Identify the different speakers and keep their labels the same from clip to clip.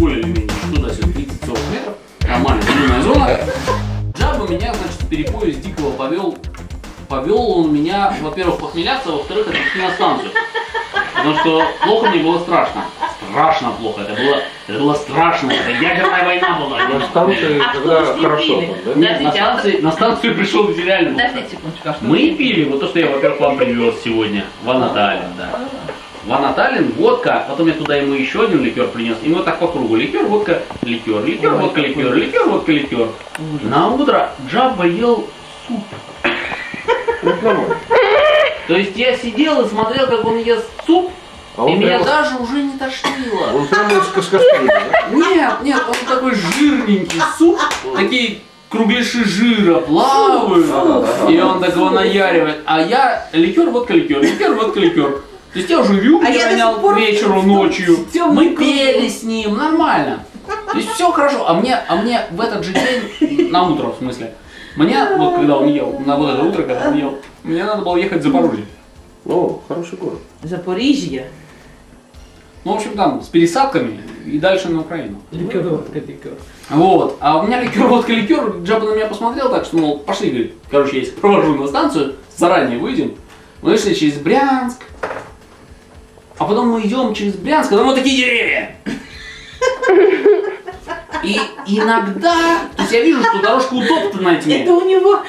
Speaker 1: более или менее туда-сюда 30-40 метров. Нормально, зеленая зона. Джаба меня, значит, в перепое с Дикого повел. Повел он меня, во-первых, похмеляться, а во-вторых, отвезти на станцию. Потому что плохо мне было страшно. Страшно плохо. Это было страшно. Это ядерная война была.
Speaker 2: На станции тогда хорошо. Да?
Speaker 1: Нет, на станцию пришел реально. Мы пили, вот то, что я, во-первых, вам привез сегодня. Ванаталин, да. Ванаталин, водка, потом я туда ему еще один ликер принес. И вот так по кругу. Ликер, водка, ликер, ликер, водка, ликер, ликер, водка, ликер. На утро Джаба ел суп. То есть я сидел и смотрел, как он ест суп, и меня даже уже не тошнило.
Speaker 2: Он прямо из каскастри, да?
Speaker 1: Нет, он такой жирненький суп, такие кругляши жира плавают, и он так его наяривает. А я ликер, водка, ликер, ликер, водка, ликер. То есть я уже вилку гонял к вечеру, ночью, мы пели с ним, нормально. То есть все хорошо, а мне в этот же день, на утро в смысле, мне, вот когда он ел, на вот это утро, когда он ел, мне надо было ехать в Запорожье.
Speaker 2: О, хороший город.
Speaker 3: Запорожье.
Speaker 1: Ну, в общем, там, с пересадками и дальше на Украину.
Speaker 3: Ликер, водка, ликер.
Speaker 1: Вот, а у меня ликер, водка, ликер, Джаба на меня посмотрел так, что, мол, пошли, говорит, короче, я их провожу на станцию, заранее выйдем. Мы шли через Брянск, а потом мы идем через Брянск, а там вот такие деревья. И иногда, то есть я вижу, что дорожка утоптана этими.
Speaker 3: Это у него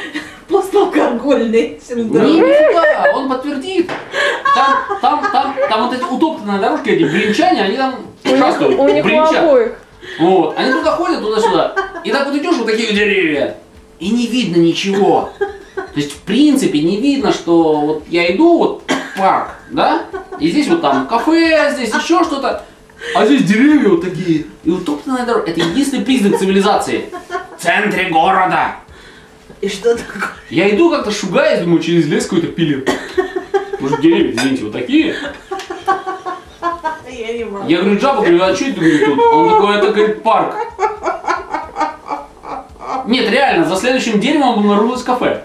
Speaker 3: посталкогольный синдром.
Speaker 1: Нифига, он подтвердит. Там вот эти утоптанные дорожки, эти бринчане, они там участвуют.
Speaker 4: У них у обоих.
Speaker 1: Вот, они туда ходят, туда-сюда. И так вот идешь, вот такие деревья, и не видно ничего. То есть, в принципе, не видно, что вот я иду, вот парк, да, и здесь вот там кафе, здесь еще что-то. А здесь деревья вот такие, и утоптанная дорога. Это единственный признак цивилизации. В центре города.
Speaker 3: И что такое?
Speaker 1: Я иду как-то шугаясь, думаю, через лес какой-то пилит. Может, деревья, извините, вот такие.
Speaker 3: Я не могу.
Speaker 1: Я говорю, Джаба, говорю, а что это говорит, тут? Он такой, это, говорит, парк. Нет, реально, за следующим деревом обнаружилось кафе.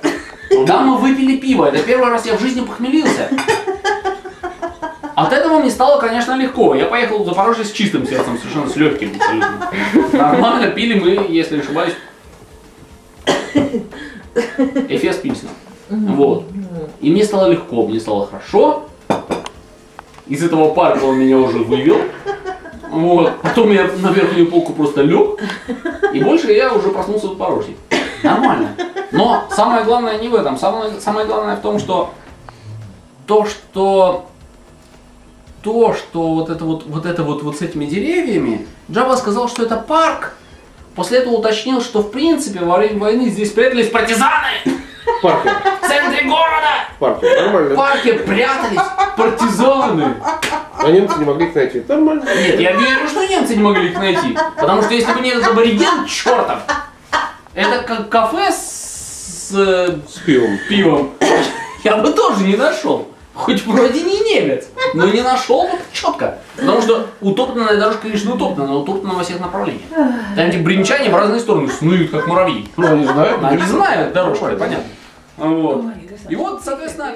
Speaker 1: Там мы выпили пиво. Это первый раз я в жизни похмелился. От этого мне стало, конечно, легко. Я поехал в Запорожье с чистым сердцем, совершенно с легким абсолютно. Нормально пили мы, если не ошибаюсь, Эфес Пильсен. Вот. И мне стало легко, мне стало хорошо. Из этого парка он меня уже вывел. Вот. Потом я на верхнюю полку просто лег. И больше я уже проснулся в Запорожье. Нормально. Но самое главное не в этом. Самое главное в том, что вот это вот с этими деревьями, Джаба сказал, что это парк. После этого уточнил, что в принципе во время войны здесь прятались партизаны.
Speaker 2: В парке.
Speaker 1: В центре города.
Speaker 2: В парке. Нормально.
Speaker 1: В парке прятались партизаны.
Speaker 2: А немцы не могли их найти. Нормально.
Speaker 1: Нет, я верю, что немцы не могли их найти. Потому что если бы не этот абориген чертов, это как кафе с
Speaker 2: пивом.
Speaker 1: Я бы тоже не нашел. Хоть вроде не немец, но не нашел бы четко. Потому что утоптанная дорожка, конечно, утоптана, но утоптана во всех направлениях. Там эти бринчане в разные стороны снуют, как муравьи.
Speaker 2: Ну, они знают.
Speaker 1: Они знают дорожку, понятно. Вот. И вот, соответственно,